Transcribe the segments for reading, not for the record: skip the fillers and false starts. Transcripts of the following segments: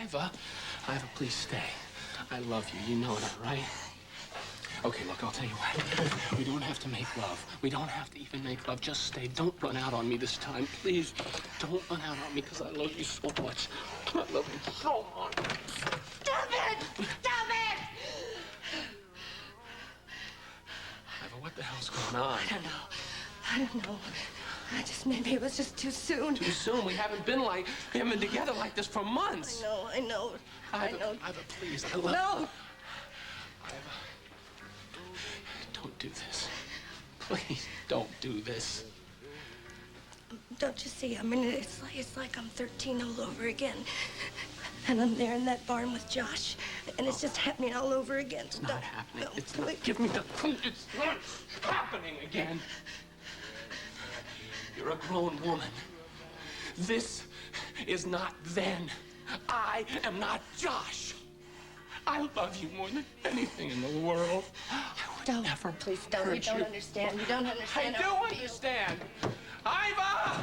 Iva, please stay. I love you. You know that, right? Okay, look, I'll tell you what. We don't have to make love. We don't have to even make love. Just stay. Don't run out on me this time. Please, don't run out on me because I love you so much. I love you so much. Stop it! Stop it! Iva, what the hell's going on? I don't know. Maybe it was just too soon. Too soon? We haven't been together like this for months. I know. Iva, please, I love you. No! Iva, don't do this. Please, don't do this. Don't you see? I mean, it's like I'm 13 all over again. And I'm there in that barn with Josh. And it's just happening all over again. It's not happening. It's not. Give me the clue. It's not happening again. You're a grown woman. This is not then. I am not Josh. I love you more than anything in the world. I would never Please don't. You don't understand. You don't understand. I do understand. Iva!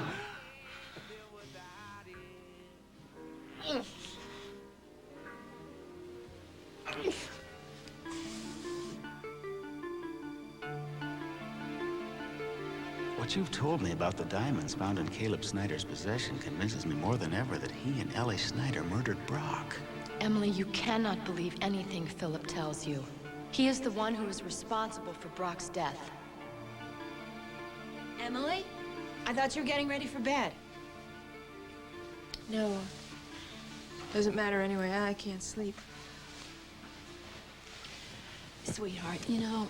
What you've told me about the diamonds found in Caleb Snyder's possession convinces me more than ever that he and Ellie Snyder murdered Brock. Emily, you cannot believe anything Philip tells you. He is the one who is responsible for Brock's death. Emily? I thought you were getting ready for bed. No. Doesn't matter anyway. I can't sleep. Sweetheart, you know,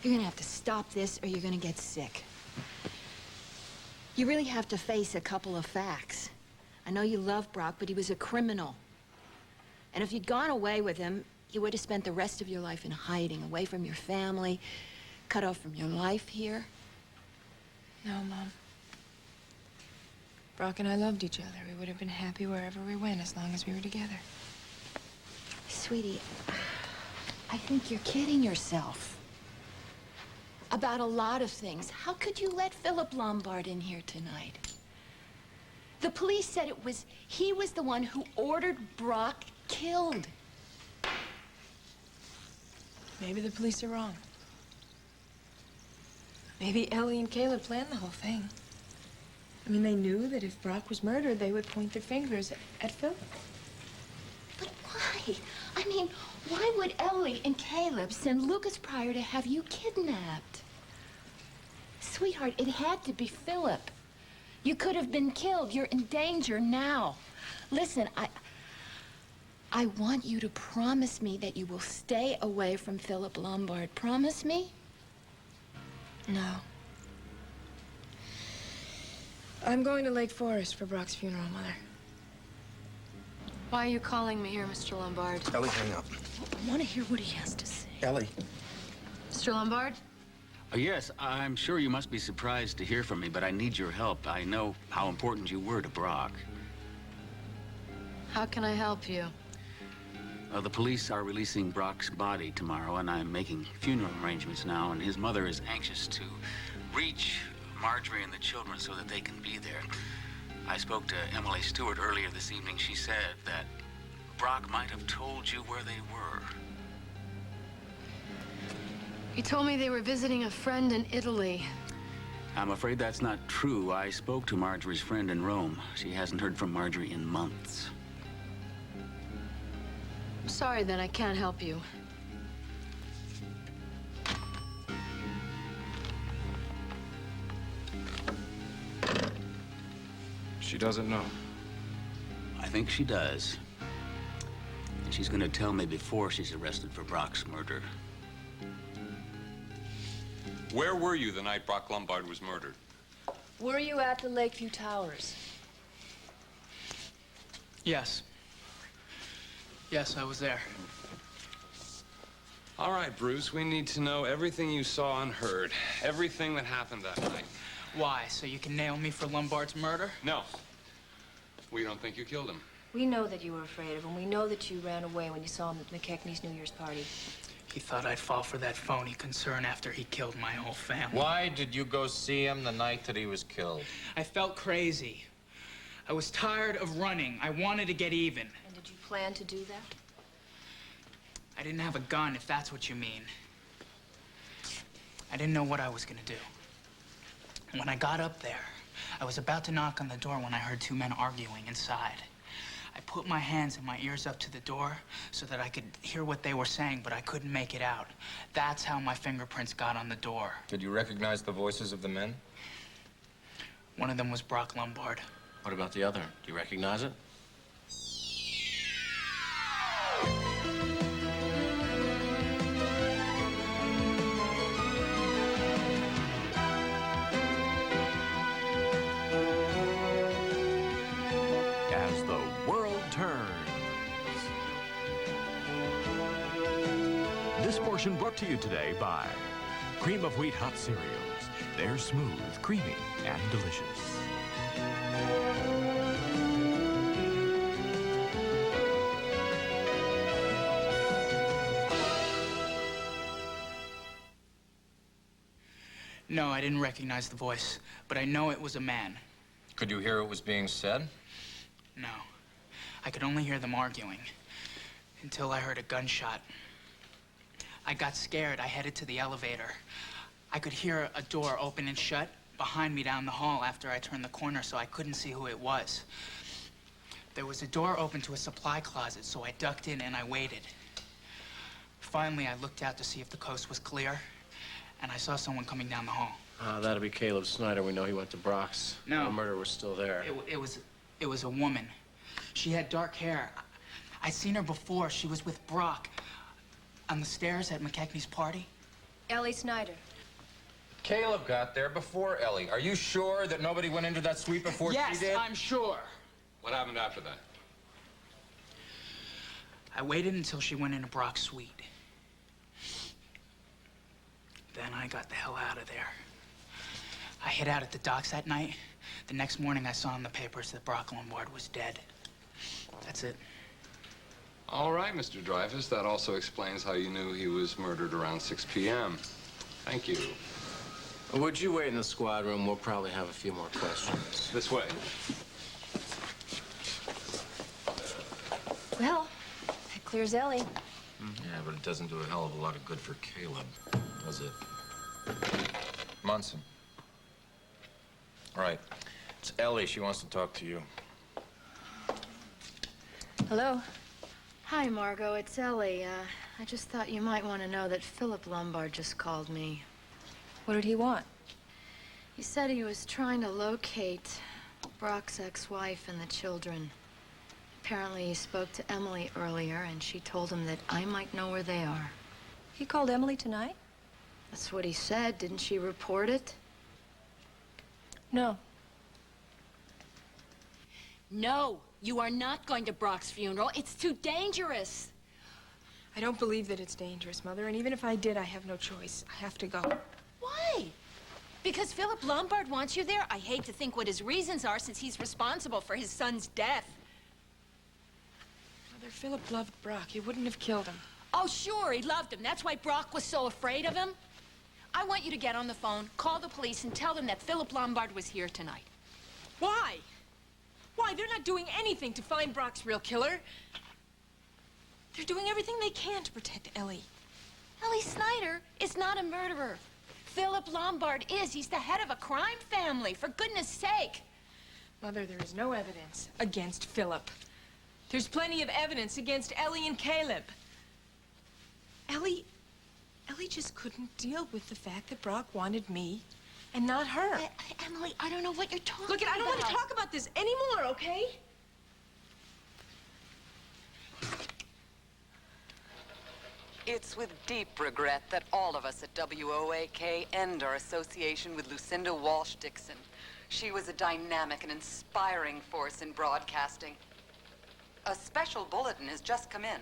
you're gonna have to stop this or you're gonna get sick. You really have to face a couple of facts. I know you love Brock, but he was a criminal. And if you'd gone away with him, you would have spent the rest of your life in hiding, away from your family, cut off from your life here. No, Mom. Brock and I loved each other. We would have been happy wherever we went as long as we were together. Sweetie, I think you're kidding yourself. About a lot of things. How could you let Philip Lombard in here tonight? The police said he was the one who ordered Brock killed. Maybe the police are wrong. Maybe Ellie and Caleb planned the whole thing. I mean, they knew that if Brock was murdered, they would point their fingers at Philip. But why? I mean, why would Ellie and Caleb send Lucas Pryor to have you kidnapped? Sweetheart, it had to be Philip. You could have been killed. You're in danger now. Listen, I want you to promise me that you will stay away from Philip Lombard. Promise me? No. I'm going to Lake Forest for Brock's funeral, Mother. Why are you calling me here, Mr. Lombard? Ellie, hang up. I want to hear what he has to say. Ellie. Mr. Lombard? Yes, I'm sure you must be surprised to hear from me, but I need your help. I know how important you were to Brock. How can I help you? The police are releasing Brock's body tomorrow, and I'm making funeral arrangements now, and his mother is anxious to reach Marjorie and the children so that they can be there. I spoke to Emily Stewart earlier this evening. She said that Brock might have told you where they were. He told me they were visiting a friend in Italy. I'm afraid that's not true. I spoke to Marjorie's friend in Rome. She hasn't heard from Marjorie in months. I'm sorry, then I can't help you. She doesn't know. I think she does. And she's gonna tell me before she's arrested for Brock's murder. Where were you the night Brock Lombard was murdered? Were you at the Lakeview Towers? Yes. Yes, I was there. All right, Bruce, we need to know everything you saw and heard. Everything that happened that night. Why? So you can nail me for Lombard's murder? No. We don't think you killed him. We know that you were afraid of him. We know that you ran away when you saw him at McKechnie's New Year's party. He thought I'd fall for that phony concern after he killed my whole family. Why did you go see him the night that he was killed? I felt crazy. I was tired of running. I wanted to get even. And did you plan to do that? I didn't have a gun, if that's what you mean. I didn't know what I was gonna do. When I got up there, I was about to knock on the door when I heard two men arguing inside. I put my hands and my ears up to the door so that I could hear what they were saying, but I couldn't make it out. That's how my fingerprints got on the door. Did you recognize the voices of the men? One of them was Brock Lombard. What about the other? Do you recognize it? As the world turns. This portion brought to you today by Cream of Wheat Hot Cereals. They're smooth, creamy, and delicious. No, I didn't recognize the voice, but I know it was a man. Could you hear what was being said? No, I could only hear them arguing until I heard a gunshot. I got scared. I headed to the elevator. I could hear a door open and shut behind me down the hall after I turned the corner, so I couldn't see who it was. There was a door open to a supply closet, so I ducked in and I waited. Finally, I looked out to see if the coast was clear, and I saw someone coming down the hall. That'll be Caleb Snyder. We know he went to Brock's. No. The murderer was still there. It was a woman. She had dark hair. I'd seen her before. She was with Brock on the stairs at McKechnie's party. Ellie Snyder. Caleb got there before Ellie. Are you sure that nobody went into that suite before she did? Yes, I'm sure. What happened after that? I waited until she went into Brock's suite. Then I got the hell out of there. I hid out at the docks that night. The next morning, I saw in the papers that Brock Lombard was dead. That's it. All right, Mr. Dreyfus. That also explains how you knew he was murdered around 6 p.m. Thank you. Would you wait in the squad room? We'll probably have a few more questions. This way. Well, that clears Ellie. Yeah, but it doesn't do a hell of a lot of good for Caleb, does it? Munson. All right. It's Ellie. She wants to talk to you. Hello. Hi, Margot. It's Ellie. I just thought you might want to know that Philip Lombard just called me. What did he want? He said he was trying to locate Brock's ex-wife and the children. Apparently, he spoke to Emily earlier, and she told him that I might know where they are. He called Emily tonight? That's what he said. Didn't she report it? No. No, you are not going to Brock's funeral. It's too dangerous. I don't believe that it's dangerous, Mother, and even if I did, I have no choice. I have to go. Why? Because Philip Lombard wants you there? I hate to think what his reasons are since he's responsible for his son's death. Mother, Philip loved Brock. He wouldn't have killed him. Oh, sure, he loved him. That's why Brock was so afraid of him. I want you to get on the phone, call the police, and tell them that Philip Lombard was here tonight. Why? Why? They're not doing anything to find Brock's real killer. They're doing everything they can to protect Ellie. Ellie Snyder is not a murderer. Philip Lombard is. He's the head of a crime family, for goodness sake. Mother, there is no evidence against Philip. There's plenty of evidence against Ellie and Caleb. Ellie just couldn't deal with the fact that Brock wanted me and not her. Emily, I don't know what you're talking about. Look, I don't want to talk about this anymore, okay? It's with deep regret that all of us at WOAK end our association with Lucinda Walsh Dixon. She was a dynamic and inspiring force in broadcasting. A special bulletin has just come in.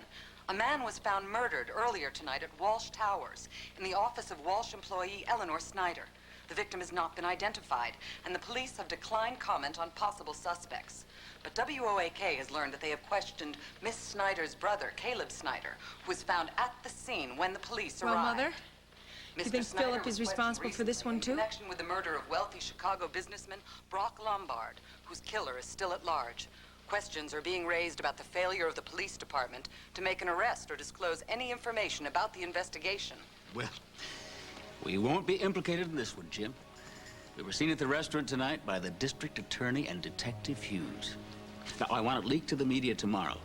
A man was found murdered earlier tonight at Walsh Towers in the office of Walsh employee Eleanor Snyder. The victim has not been identified, and the police have declined comment on possible suspects. But WOAK has learned that they have questioned Miss Snyder's brother, Caleb Snyder, who was found at the scene when the police arrived. Well, Mother? You think Snyder Philip is was responsible questioned for this one, recently too? in connection with the murder of wealthy Chicago businessman Brock Lombard, whose killer is still at large. Questions are being raised about the failure of the police department to make an arrest or disclose any information about the investigation. Well, we won't be implicated in this one, Jim. We were seen at the restaurant tonight by the district attorney and Detective Hughes. Now, I want it leaked to the media tomorrow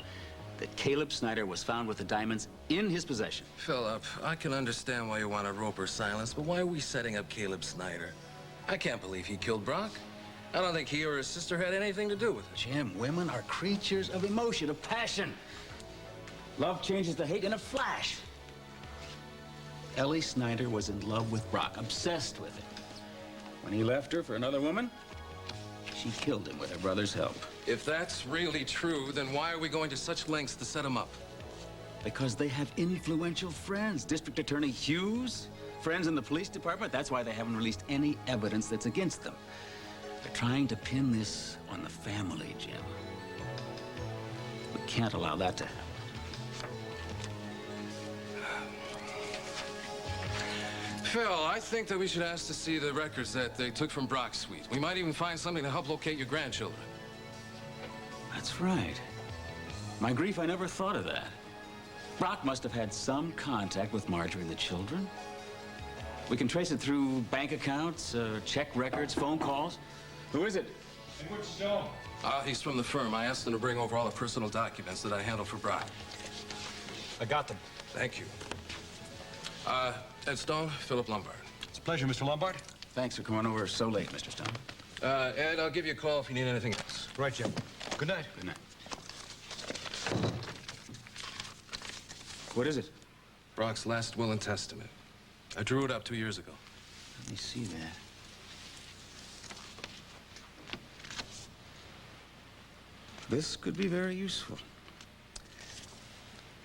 that Caleb Snyder was found with the diamonds in his possession. Philip, I can understand why you want to rope her silence, but why are we setting up Caleb Snyder? I can't believe he killed Brock. I don't think he or his sister had anything to do with it. Jim, women are creatures of emotion, of passion. Love changes to hate in a flash. Ellie Snyder was in love with Brock, obsessed with him. When he left her for another woman, she killed him with her brother's help. If that's really true, then why are we going to such lengths to set him up? Because they have influential friends. District Attorney Hughes, friends in the police department. That's why they haven't released any evidence that's against them. They're trying to pin this on the family, Jim. We can't allow that to happen. Phil, I think that we should ask to see the records that they took from Brock's suite. We might even find something to help locate your grandchildren. That's right. My grief, I never thought of that. Brock must have had some contact with Marjorie and the children. We can trace it through bank accounts, check records, phone calls. Who is it? Edward Stone. He's from the firm. I asked him to bring over all the personal documents that I handled for Brock. I got them. Thank you. Ed Stone, Philip Lombard. It's a pleasure, Mr. Lombard. Thanks for coming over so late, Mr. Stone. Ed, I'll give you a call if you need anything else. Right, Jim. Good night. Good night. What is it? Brock's last will and testament. I drew it up 2 years ago. Let me see that. This could be very useful.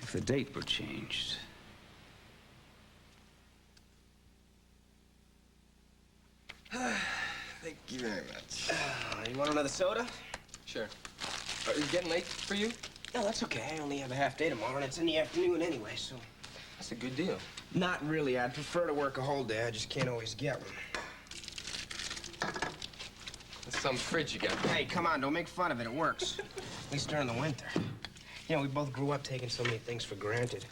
If the date were changed. Thank you very much. You want another soda? Sure. Are you getting late for you? No, that's okay. I only have a half day tomorrow, and it's in the afternoon anyway, so... That's a good deal. Not really. I'd prefer to work a whole day. I just can't always get one. That's some fridge you got. Hey, come on. Don't make fun of it. It works. At least during the winter. You know, we both grew up taking so many things for granted.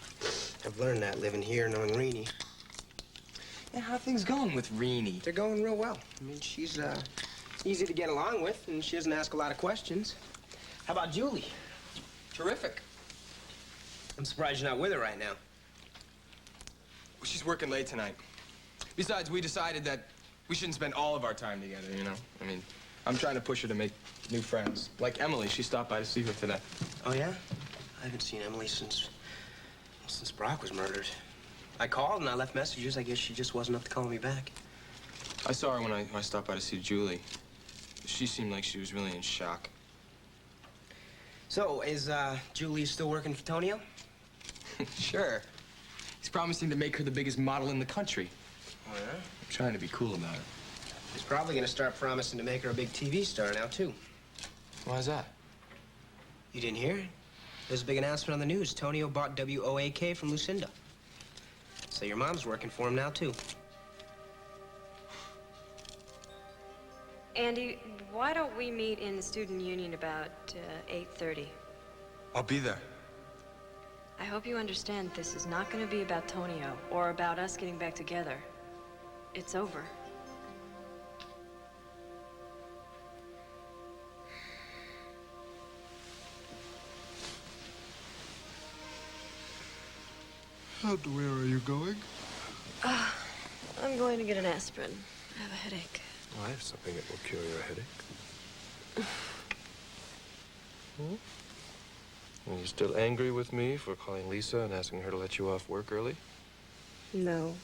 I've learned that living here, knowing Renee. Yeah, how are things going with Renee? They're going real well. I mean, she's easy to get along with, and she doesn't ask a lot of questions. How about Julie? Terrific. I'm surprised you're not with her right now. Well, she's working late tonight. Besides, we decided that we shouldn't spend all of our time together, you know? I mean, I'm trying to push her to make new friends. Like Emily, she stopped by to see her today. Oh, yeah? I haven't seen Emily since Brock was murdered. I called and I left messages. I guess she just wasn't up to calling me back. I saw her when I stopped by to see Julie. She seemed like she was really in shock. So, is Julie still working for Tonio? Sure. He's promising to make her the biggest model in the country. Oh, yeah? I'm trying to be cool about it. He's probably gonna start promising to make her a big TV star now, too. Why's that? You didn't hear? There's a big announcement on the news. Tonio bought WOAK from Lucinda. So your mom's working for him now, too. Andy, why don't we meet in the student union about 8:30? I'll be there. I hope you understand this is not going to be about Tonio or about us getting back together. It's over. And where are you going? I'm going to get an aspirin. I have a headache. Oh, I have something that will cure your headache. Are you still angry with me for calling Lisa and asking her to let you off work early? No,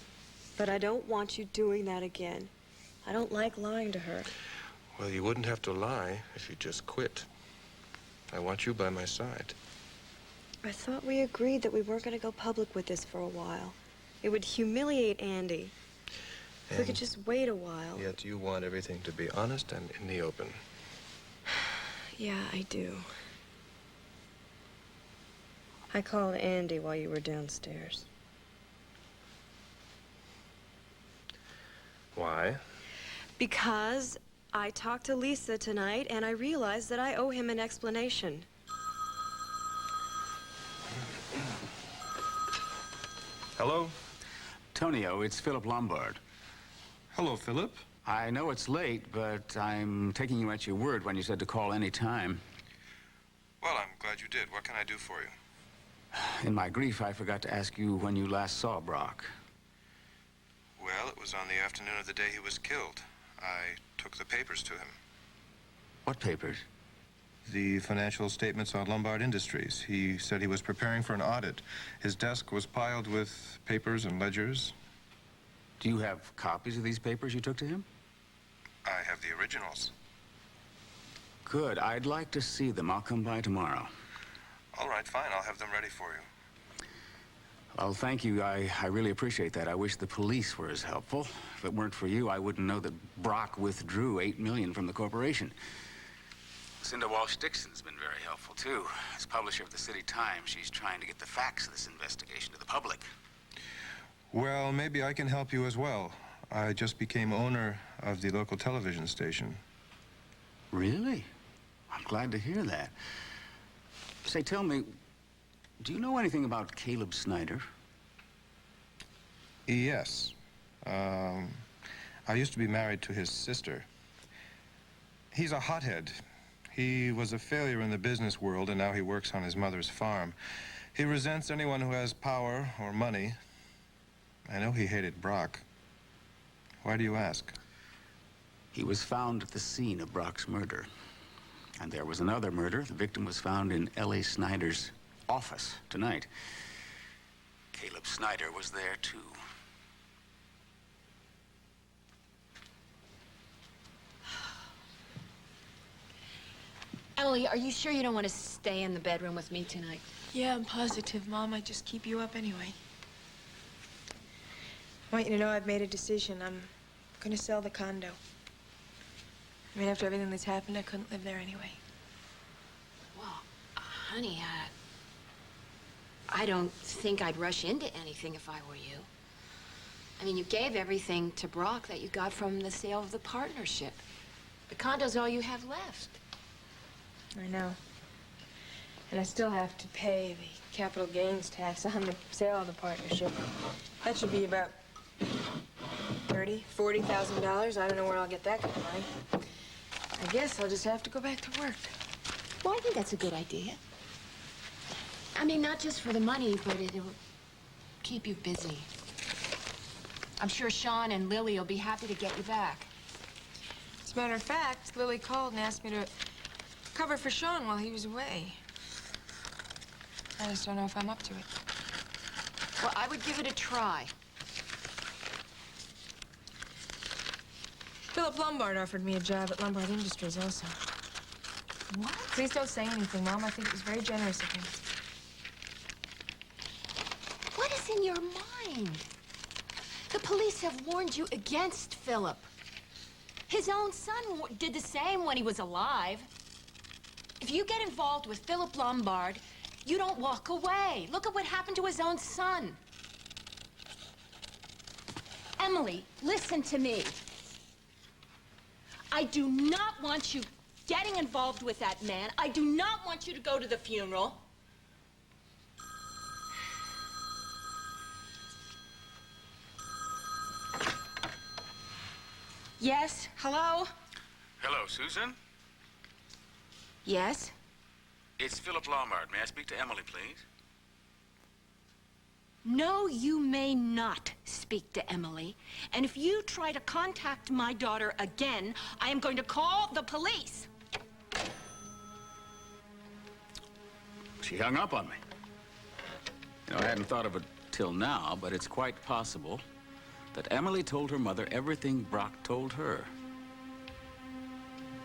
but I don't want you doing that again. I don't like lying to her. Well, you wouldn't have to lie if you just quit. I want you by my side. I thought we agreed that we weren't going to go public with this for a while. It would humiliate Andy. If we could just wait a while. Yet you want everything to be honest and in the open. Yeah, I do. I called Andy while you were downstairs. Why? Because I talked to Lisa tonight, and I realized that I owe him an explanation. Hello? Tonio, it's Philip Lombard. Hello, Philip. I know it's late, but I'm taking you at your word when you said to call any time. Well, I'm glad you did. What can I do for you? In my grief, I forgot to ask you when you last saw Brock. Well, it was on the afternoon of the day he was killed. I took the papers to him. What papers? The financial statements on Lombard Industries. He said he was preparing for an audit. His desk was piled with papers and ledgers. Do you have copies of these papers you took to him? I have the originals. Good. I'd like to see them. I'll come by tomorrow. All right, fine. I'll have them ready for you. Well, thank you. I really appreciate that. I wish the police were as helpful. If it weren't for you, I wouldn't know that Brock withdrew $8 million from the corporation. Lucinda Walsh-Dixon's been very helpful, too. As publisher of the City Times, she's trying to get the facts of this investigation to the public. Well, maybe I can help you as well. I just became owner of the local television station. Really? I'm glad to hear that. Say, tell me, do you know anything about Caleb Snyder? Yes. I used to be married to his sister. He's a hothead. He was a failure in the business world, and now he works on his mother's farm. He resents anyone who has power or money. I know he hated Brock. Why do you ask? He was found at the scene of Brock's murder. And there was another murder. The victim was found in L.A. Snyder's office tonight. Caleb Snyder was there, too. Emily, are you sure you don't want to stay in the bedroom with me tonight? Yeah, I'm positive, Mom. I'd just keep you up anyway. I want you to know I've made a decision. I'm gonna sell the condo. I mean, after everything that's happened, I couldn't live there anyway. Well, honey, I don't think I'd rush into anything if I were you. I mean, you gave everything to Brock that you got from the sale of the partnership. The condo's all you have left. I know. And I still have to pay the capital gains tax on the sale of the partnership. That should be about $30,000, $40,000. I don't know where I'll get that kind of money. I guess I'll just have to go back to work. Well, I think that's a good idea. I mean, not just for the money, but it'll keep you busy. I'm sure Sean and Lily will be happy to get you back. As a matter of fact, Lily called and asked me to cover for Sean while he was away. I just don't know if I'm up to it. Well, I would give it a try. Philip Lombard offered me a job at Lombard Industries also. What? Please don't say anything, Mom. I think it was very generous of him. What is in your mind? The police have warned you against Philip. His own son did the same when he was alive. If you get involved with Philip Lombard, you don't walk away. Look at what happened to his own son. Emily, listen to me. I do not want you getting involved with that man. I do not want you to go to the funeral. Yes? Hello? Hello, Susan? Yes? It's Philip Lombard. May I speak to Emily, please? No, you may not speak to Emily. And if you try to contact my daughter again, I am going to call the police. She hung up on me. You know, I hadn't thought of it till now, but it's quite possible that Emily told her mother everything Brock told her.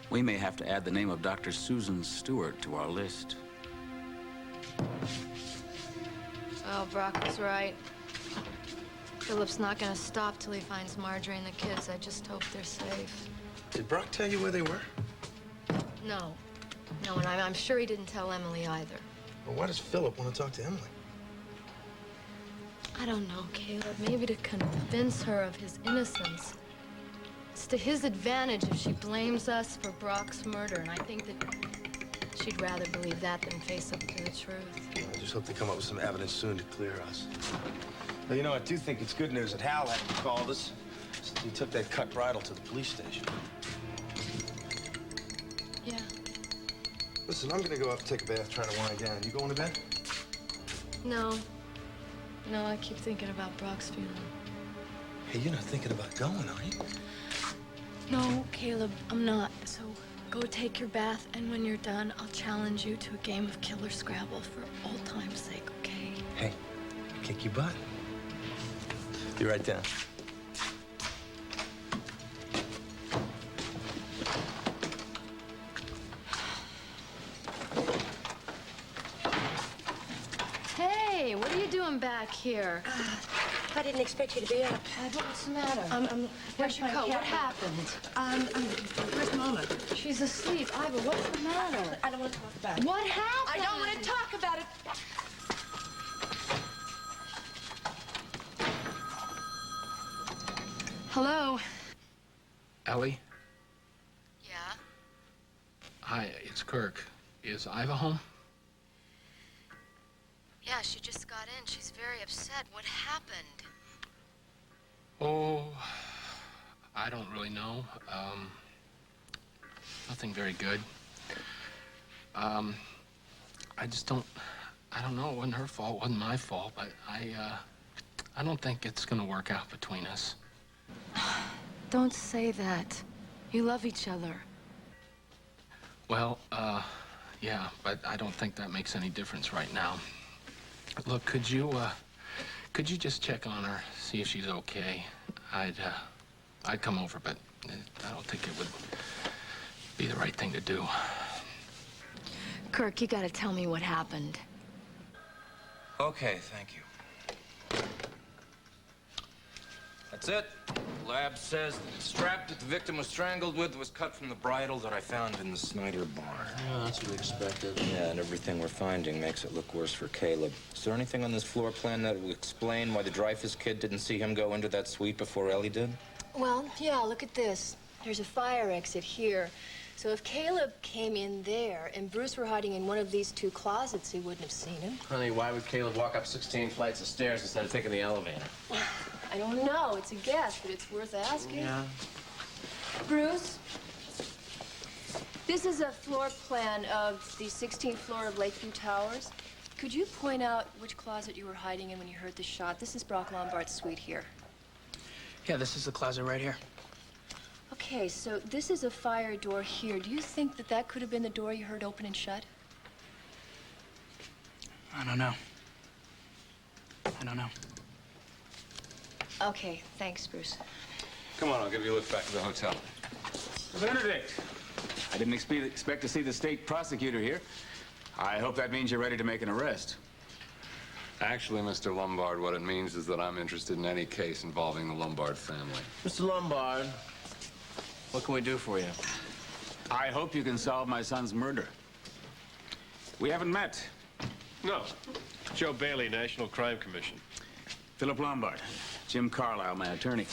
We may have to add the name of Dr. Susan Stewart to our list. Oh, Brock was right. Philip's not gonna stop till he finds Marjorie and the kids. I just hope they're safe. Did Brock tell you where they were? No. No, and I'm sure he didn't tell Emily either. Well, why does Philip want to talk to Emily? I don't know, Caleb. Maybe to convince her of his innocence. It's to his advantage if she blames us for Brock's murder, and I think that she'd rather believe that than face up to the truth. I just hope they come up with some evidence soon to clear us. Well, you know, I do think it's good news that Hal hadn't called us. He took that cut bridle to the police station. Yeah. Listen, I'm gonna go up and take a bath, try to wind down. You going to bed? No. No, I keep thinking about Brock's funeral. Hey, you're not thinking about going, are you? No, Caleb, I'm not. So go take your bath, and when you're done, I'll challenge you to a game of Killer Scrabble for old time's sake, okay? Hey, kick your butt. Be right down. Hey, what are you doing back here? I didn't expect you to be up. What's the matter? Where's your coat? What happened? Where's Mama? She's asleep. Ivor, what's the matter? I don't want to talk about it. What happened? I don't want to talk about it. Hello? Ellie? Yeah? Hi, it's Kirk. Is Iva home? Yeah, she just got in. She's very upset. What happened? Oh, I don't really know. Nothing very good. I don't know. It wasn't her fault. It wasn't my fault, but I don't think it's gonna work out between us. Don't say that. You love each other. Well, yeah, but I don't think that makes any difference right now. Look, could you just check on her, see if she's okay? I'd come over, but I don't think it would be the right thing to do. Kirk, you gotta tell me what happened. Okay, thank you. That's it. Lab says that the strap that the victim was strangled with was cut from the bridle that I found in the Snyder barn. Yeah, that's what we expected. Yeah, and everything we're finding makes it look worse for Caleb. Is there anything on this floor plan that will explain why the Dreyfus kid didn't see him go into that suite before Ellie did? Well, yeah, look at this. There's a fire exit here. So if Caleb came in there and Bruce were hiding in one of these two closets, he wouldn't have seen him. Honey, why would Caleb walk up 16 flights of stairs instead of taking the elevator? I don't know. It's a guess, but it's worth asking. Yeah. Bruce, this is a floor plan of the 16th floor of Lakeview Towers. Could you point out which closet you were hiding in when you heard the shot? This is Brock Lombard's suite here. Yeah, this is the closet right here. Okay, so this is a fire door here. Do you think that that could have been the door you heard open and shut? I don't know. I don't know. Okay, thanks, Bruce. Come on, I'll give you a lift back to the hotel. Benedict, I didn't expect to see the state prosecutor here. I hope that means you're ready to make an arrest. Actually, Mr. Lombard, what it means is that I'm interested in any case involving the Lombard family. Mr. Lombard, what can we do for you? I hope you can solve my son's murder. We haven't met. No. Joe Bailey, National Crime Commission. Philip Lombard. Jim Carlisle, my attorney.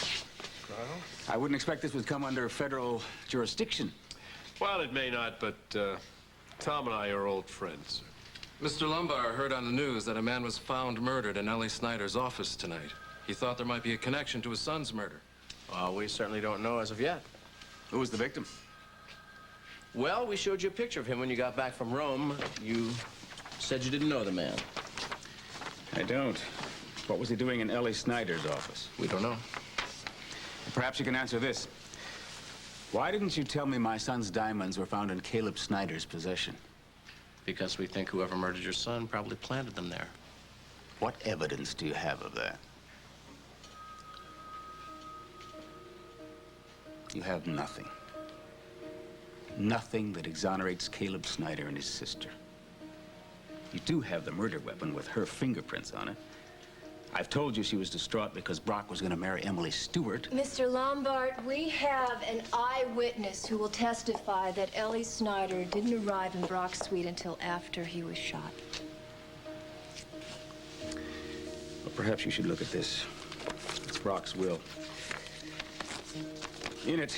Carl? I wouldn't expect this would come under federal jurisdiction. Well, it may not, but Tom and I are old friends. Mr. Lombard heard on the news that a man was found murdered in Ellie Snyder's office tonight. He thought there might be a connection to his son's murder. Well, we certainly don't know as of yet. Who was the victim? Well, we showed you a picture of him when you got back from Rome. You said you didn't know the man. I don't. What was he doing in Ellie Snyder's office? We don't know. Perhaps you can answer this. Why didn't you tell me my son's diamonds were found in Caleb Snyder's possession? Because we think whoever murdered your son probably planted them there. What evidence do you have of that? You have nothing. Nothing that exonerates Caleb Snyder and his sister. You do have the murder weapon with her fingerprints on it. I've told you she was distraught because Brock was going to marry Emily Stewart. Mr. Lombard, we have an eyewitness who will testify that Ellie Snyder didn't arrive in Brock's suite until after he was shot. Well, perhaps you should look at this. It's Brock's will. In it,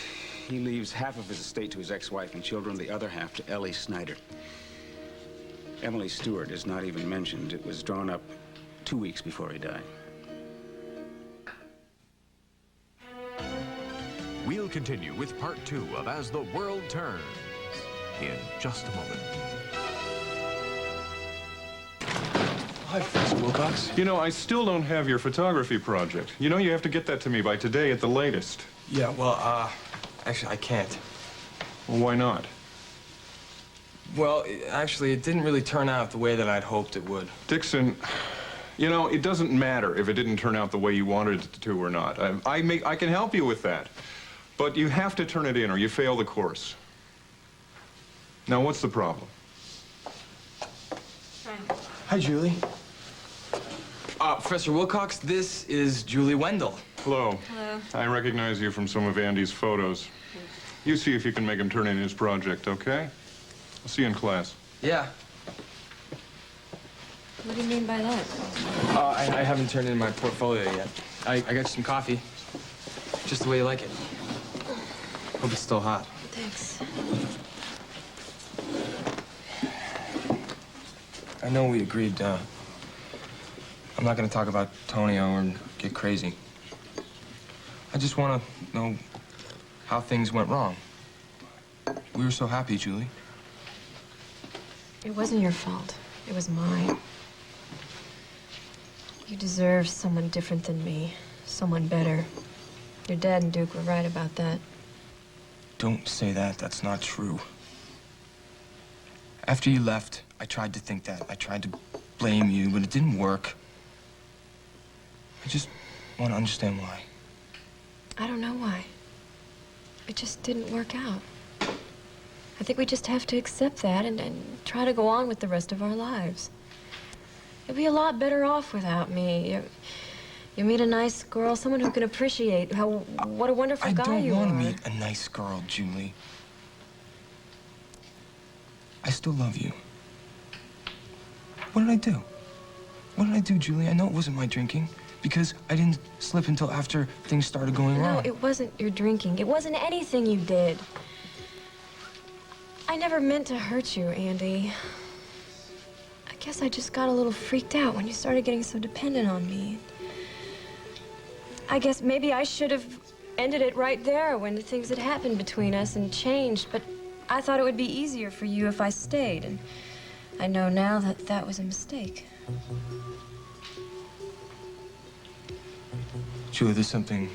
he leaves half of his estate to his ex-wife and children, the other half to Ellie Snyder. Emily Stewart is not even mentioned. It was drawn up 2 weeks before he died. We'll continue with part 2 of As the World Turns in just a moment. Hi, Professor Wilcox. You know, I still don't have your photography project. You know, you have to get that to me by today at the latest. Yeah, well, actually, I can't. Well, why not? Well, actually, it didn't really turn out the way that I'd hoped it would. Dixon, you know, it doesn't matter if it didn't turn out the way you wanted it to or not. I can help you with that. But you have to turn it in or you fail the course. Now, what's the problem? Hi, Julie. Professor Wilcox, this is Julie Wendell. Hello. Hello. I recognize you from some of Andy's photos. You see if you can make him turn in his project, okay? I'll see you in class. Yeah. What do you mean by that? I haven't turned in my portfolio yet. I got you some coffee. Just the way you like it. Hope it's still hot. Thanks. I know we agreed, I'm not gonna talk about Tonio or get crazy. I just wanna know how things went wrong. We were so happy, Julie. It wasn't your fault. It was mine. You deserve someone different than me. Someone better. Your dad and Duke were right about that. Don't say that. That's not true. After you left, I tried to think that. I tried to blame you, but it didn't work. I just want to understand why. I don't know why. It just didn't work out. I think we just have to accept that and try to go on with the rest of our lives. You'll be a lot better off without me. You meet a nice girl, someone who can appreciate what a wonderful guy you are. I don't want to meet a nice girl, Julie. I still love you. What did I do? What did I do, Julie? I know it wasn't my drinking, because I didn't slip until after things started going wrong. No, it wasn't your drinking. It wasn't anything you did. I never meant to hurt you, Andy. I guess I just got a little freaked out when you started getting so dependent on me. I guess maybe I should have ended it right there when the things had happened between us and changed, but I thought it would be easier for you if I stayed, and I know now that that was a mistake. Julie, there's something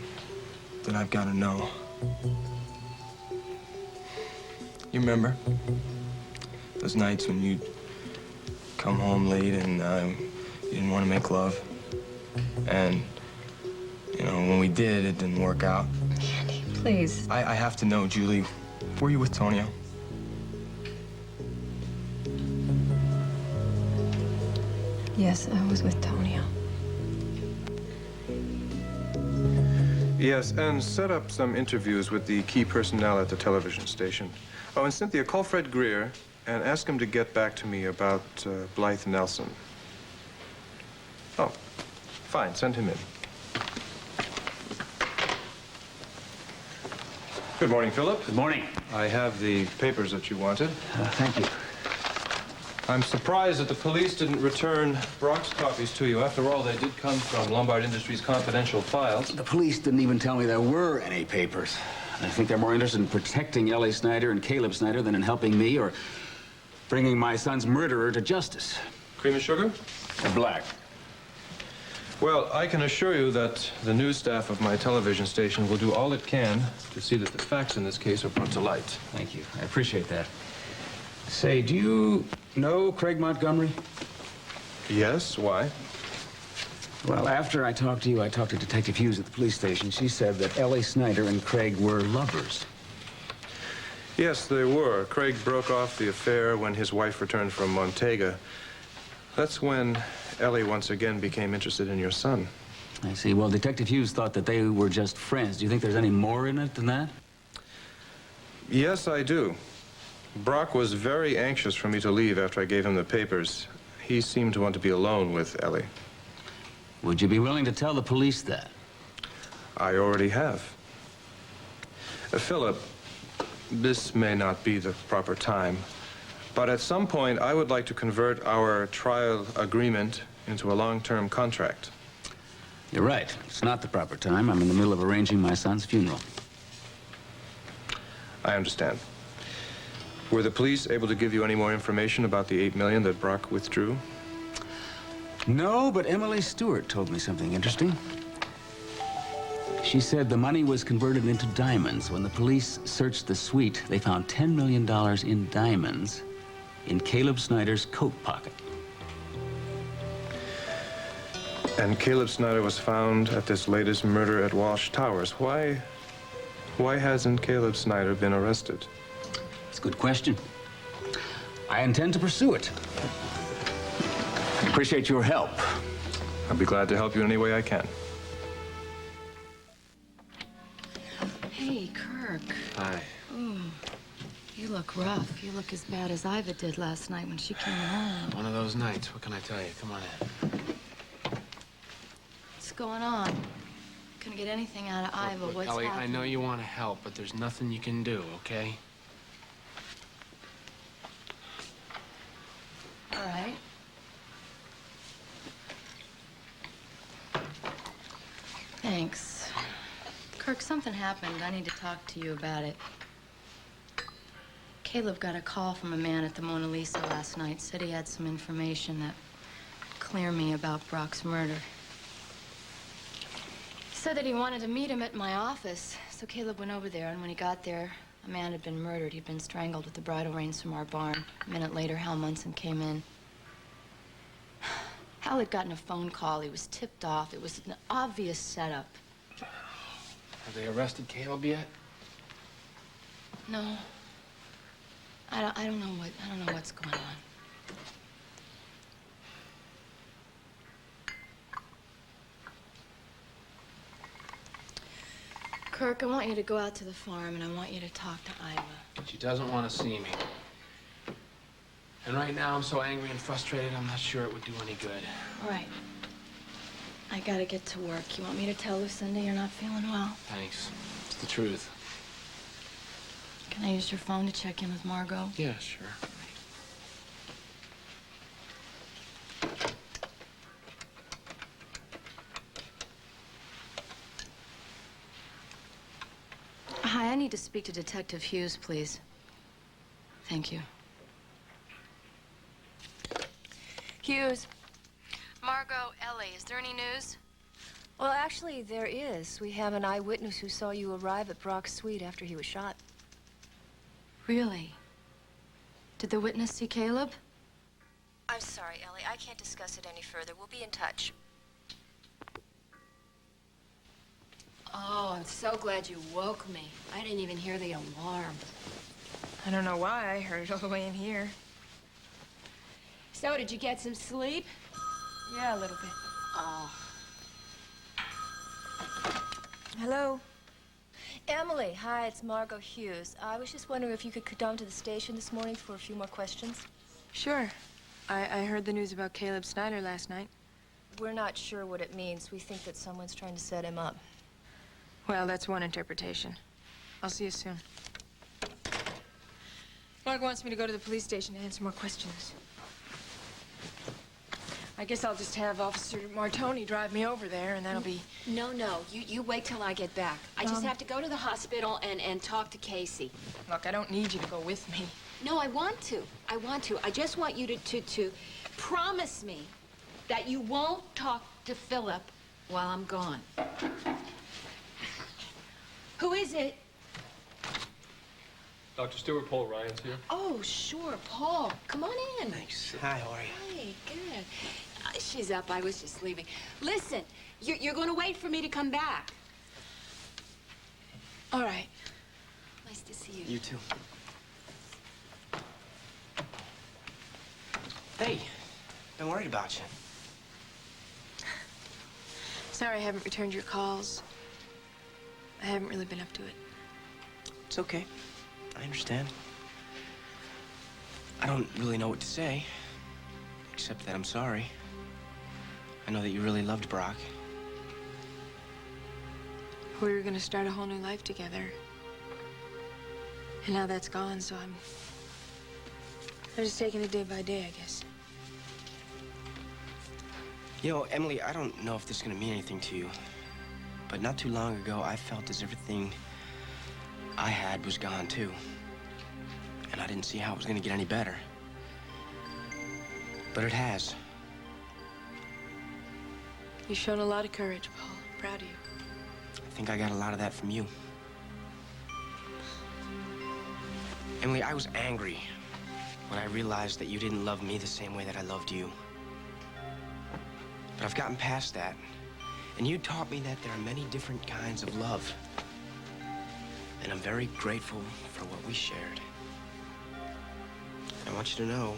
that I've got to know. You remember those nights when you'd come home late and you didn't want to make love? And, you know, when we did, it didn't work out. Andy, please. I have to know, Julie, were you with Tonio? Yes, I was with Tonio. Yes, and set up some interviews with the key personnel at the television station. Oh, and Cynthia, call Fred Greer and ask him to get back to me about Blythe Nelson. Oh, fine, send him in. Good morning, Philip. Good morning. I have the papers that you wanted. Thank you. I'm surprised that the police didn't return Brock's copies to you. After all, they did come from Lombard Industries' confidential files. The police didn't even tell me there were any papers. I think they're more interested in protecting Ellie Snyder and Caleb Snyder than in helping me or bringing my son's murderer to justice. Cream and sugar? Black. Well, I can assure you that the news staff of my television station will do all it can to see that the facts in this case are brought to light. Thank you. I appreciate that. Say, do you know Craig Montgomery? Yes, why? Well, after I talked to you, I talked to Detective Hughes at the police station. She said that Ellie Snyder and Craig were lovers. Yes, they were. Craig broke off the affair when his wife returned from Montega. That's when Ellie once again became interested in your son. I see. Well, Detective Hughes thought that they were just friends. Do you think there's any more in it than that? Yes, I do. Brock was very anxious for me to leave after I gave him the papers. He seemed to want to be alone with Ellie. Would you be willing to tell the police that? I already have. Philip, this may not be the proper time, but at some point I would like to convert our trial agreement into a long-term contract. You're right. It's not the proper time. I'm in the middle of arranging my son's funeral. I understand. Were the police able to give you any more information about the $8 million that Brock withdrew? No, but Emily Stewart told me something interesting. She said the money was converted into diamonds. When the police searched the suite, they found $10 million in diamonds in Caleb Snyder's coat pocket. And Caleb Snyder was found at this latest murder at Walsh Towers. Why hasn't Caleb Snyder been arrested? It's a good question. I intend to pursue it. I appreciate your help. I'll be glad to help you in any way I can. Hey, Kirk. Hi. Ooh, you look rough. You look as bad as Iva did last night when she came home. One of those nights. What can I tell you? Come on in. What's going on? Couldn't get anything out of Iva. Look, What's Ellie, happening? I know you want to help, but there's nothing you can do, okay? All right. Thanks. Kirk, something happened. I need to talk to you about it. Caleb got a call from a man at the Mona Lisa last night. Said he had some information that would clear me about Brock's murder. He said that he wanted to meet him at my office. So Caleb went over there, and when he got there, a man had been murdered. He'd been strangled with the bridle reins from our barn. A minute later, Hal Munson came in. Hal had gotten a phone call. He was tipped off. It was an obvious setup. Have they arrested Caleb yet? No. I don't know what's going on. Kirk, I want you to go out to the farm and I want you to talk to Iva. She doesn't want to see me. And right now I'm so angry and frustrated, I'm not sure it would do any good. All right. I gotta get to work. You want me to tell Lucinda you're not feeling well? Thanks. It's the truth. Can I use your phone to check in with Margot? Yeah, sure. Hi, I need to speak to Detective Hughes, please. Thank you. Hughes. Margot, Ellie, is there any news? Well, actually, there is. We have an eyewitness who saw you arrive at Brock's suite after he was shot. Really? Did the witness see Caleb? I'm sorry, Ellie. I can't discuss it any further. We'll be in touch. Oh, I'm so glad you woke me. I didn't even hear the alarm. I don't know why. I heard it all the way in here. So, did you get some sleep? Yeah, a little bit. Oh. Hello? Emily, hi, it's Margot Hughes. I was just wondering if you could come down to the station this morning for a few more questions. Sure. I heard the news about Caleb Snyder last night. We're not sure what it means. We think that someone's trying to set him up. Well, that's one interpretation. I'll see you soon. Mark wants me to go to the police station to answer more questions. I guess I'll just have Officer Martoni drive me over there, and that'll be... No, you wait till I get back. I just have to go to the hospital and talk to Casey. Look, I don't need you to go with me. No, I want to. I just want you to promise me that you won't talk to Philip while I'm gone. Who is it? Dr. Stewart, Paul Ryan's here. Oh, sure, Paul. Come on in. Thanks. Hi, how are you? Hey, good. She's up. I was just leaving. Listen, you're going to wait for me to come back. All right. Nice to see you. You too. Hey, been worried about you. Sorry I haven't returned your calls. I haven't really been up to it. It's okay. I understand. I don't really know what to say, except that I'm sorry. I know that you really loved Brock. We were gonna start a whole new life together. And now that's gone, so I'm just taking it day by day, I guess. You know, Emily, I don't know if this is gonna mean anything to you, but not too long ago, I felt as everything I had was gone, too. And I didn't see how it was gonna get any better. But it has. You've shown a lot of courage, Paul. I'm proud of you. I think I got a lot of that from you. Emily, I was angry when I realized that you didn't love me the same way that I loved you. But I've gotten past that. And you taught me that there are many different kinds of love. And I'm very grateful for what we shared. I want you to know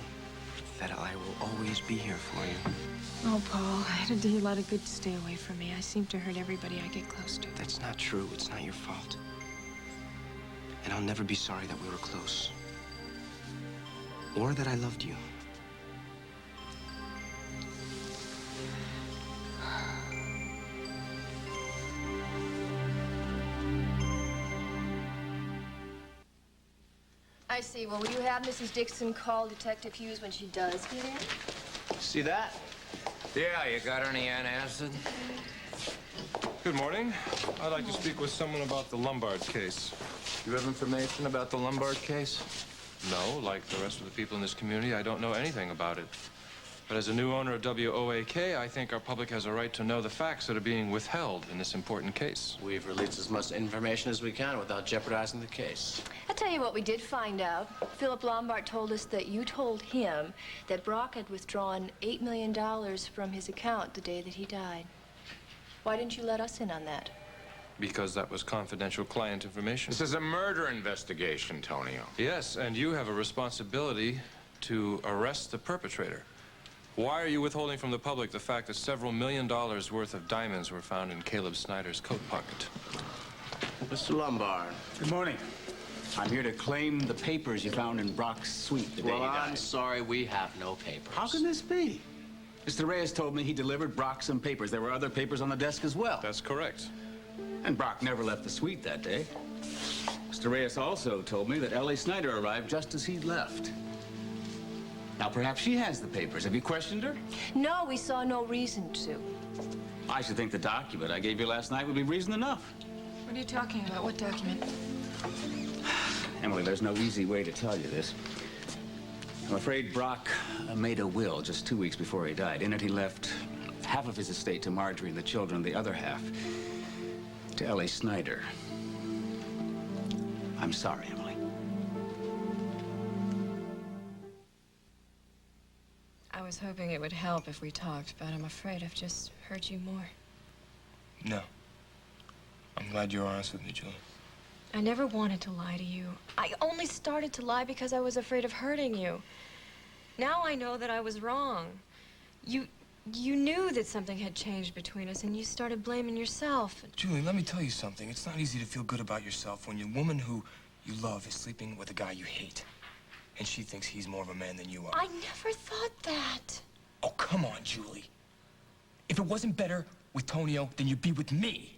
that I will always be here for you. Oh, Paul, I had to do a lot of good to stay away from me. I seem to hurt everybody I get close to. That's not true. It's not your fault. And I'll never be sorry that we were close. Or that I loved you. I see. Well, will you have Mrs. Dixon call Detective Hughes when she does get in? See that? Yeah, you got any antacid? Good morning. I'd like to speak with someone about the Lombard case. You have information about the Lombard case? No, like the rest of the people in this community, I don't know anything about it. But as a new owner of WOAK, I think our public has a right to know the facts that are being withheld in this important case. We've released as much information as we can without jeopardizing the case. I'll tell you what we did find out. Philip Lombard told us that you told him that Brock had withdrawn $8 million from his account the day that he died. Why didn't you let us in on that? Because that was confidential client information. This is a murder investigation, Tonio. Yes, and you have a responsibility to arrest the perpetrator. Why are you withholding from the public the fact that several $1 million worth of diamonds were found in Caleb Snyder's coat pocket? Mr. Lombard. Good morning. I'm here to claim the papers you found in Brock's suite the day he Well, died. I'm sorry, we have no papers. How can this be? Mr. Reyes told me he delivered Brock some papers. There were other papers on the desk as well. That's correct. And Brock never left the suite that day. Mr. Reyes also told me that Ellie Snyder arrived just as he'd left. Now, perhaps she has the papers. Have you questioned her? No, we saw no reason to. I should think the document I gave you last night would be reason enough. What are you talking about? What document? Emily, there's no easy way to tell you this. I'm afraid Brock made a will just 2 weeks before he died. In it, he left half of his estate to Marjorie and the children, the other half to Ellie Snyder. I'm sorry, Emily. I was hoping it would help if we talked, but I'm afraid I've just hurt you more. No. I'm glad you're honest with me, Julie. I never wanted to lie to you. I only started to lie because I was afraid of hurting you. Now I know that I was wrong. You knew that something had changed between us, and you started blaming yourself. Julie, let me tell you something. It's not easy to feel good about yourself when your woman who you love is sleeping with a guy you hate. And she thinks he's more of a man than you are. I never thought that. Oh, come on, Julie. If it wasn't better with Tonio, then you'd be with me.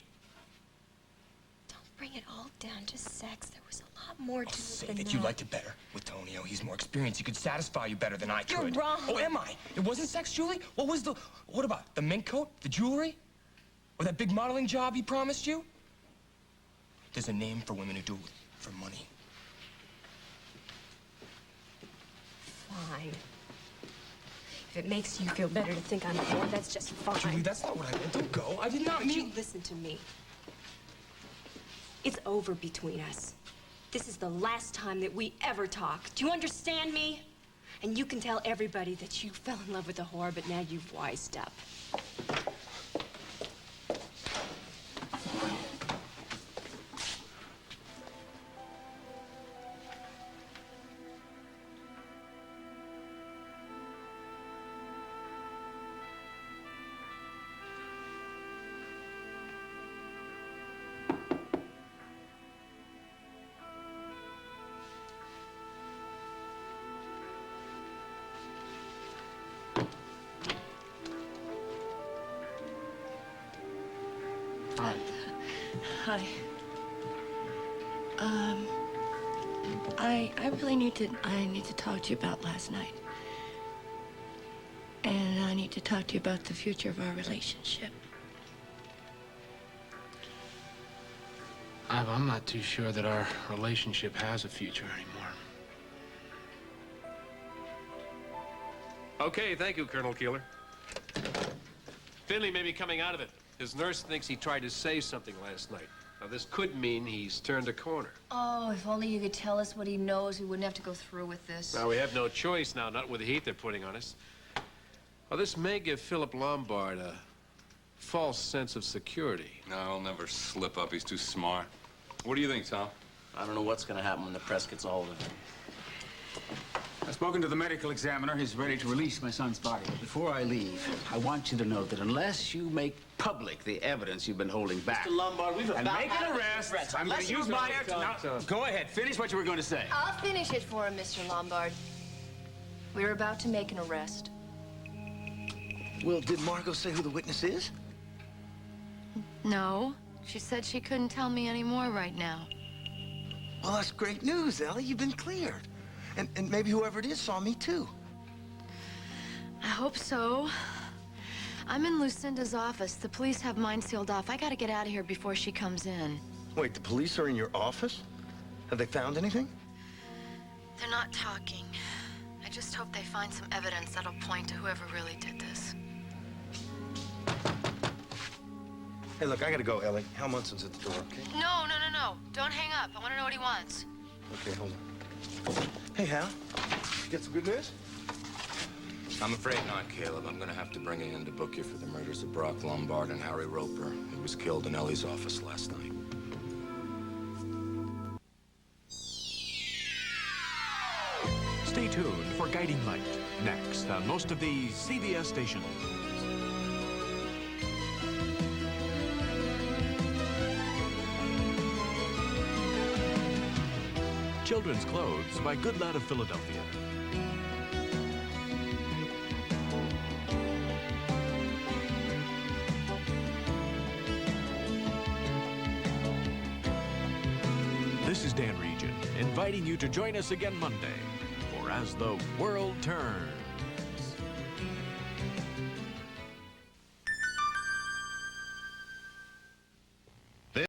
Bring it all down to sex. There was a lot more to it Say than that you liked it better with Tonio. He's more experienced. He could satisfy you better than I You're could. wrong. Oh, am I? It wasn't sex, Julie? What about the mink coat, the jewelry? Or that big modeling job he promised you? There's a name for women who do it for money. Fine. If it makes you feel better to think I'm a whore, that's just fine. Julie, that's not what I meant. Don't go. I did not Would mean... you listen to me? It's over between us. This is the last time that we ever talk. Do you understand me? And you can tell everybody that you fell in love with a whore, but now you've wised up. Hi. I really need to talk to you about last night. And I need to talk to you about the future of our relationship. I'm not too sure that our relationship has a future anymore. Okay, thank you, Colonel Keeler. Finley may be coming out of it. His nurse thinks he tried to say something last night. Now, this could mean he's turned a corner. Oh, if only you could tell us what he knows, we wouldn't have to go through with this. Now, we have no choice now, not with the heat they're putting on us. Well, this may give Philip Lombard a false sense of security. No, he'll never slip up. He's too smart. What do you think, Tom? I don't know what's going to happen when the press gets a hold of him. I've spoken to the medical examiner. He's ready to release my son's body. But before I leave, I want you to know that unless you make public the evidence you've been holding back... Mr. Lombard, we've and about make had an enough arrest, threats. I'm going to use my... Go ahead. Finish what you were going to say. I'll finish it for him, Mr. Lombard. We're about to make an arrest. Well, did Margot say who the witness is? No. She said she couldn't tell me any more right now. Well, that's great news, Ellie. You've been cleared. And maybe whoever it is saw me, too. I hope so. I'm in Lucinda's office. The police have mine sealed off. I gotta get out of here before she comes in. Wait, the police are in your office? Have they found anything? They're not talking. I just hope they find some evidence that'll point to whoever really did this. Hey, look, I gotta go, Ellie. Hal Munson's at the door, okay? No. Don't hang up. I want to know what he wants. Okay, hold on. Hey, Hal. You get some good news? I'm afraid not, Caleb. I'm gonna have to bring you in to book you for the murders of Brock Lombard and Harry Roper, who was killed in Ellie's office last night. Stay tuned for Guiding Light, next on most of these CBS stations. Children's Clothes by Good Lad of Philadelphia. This is Dan Regent, inviting you to join us again Monday for As the World Turns.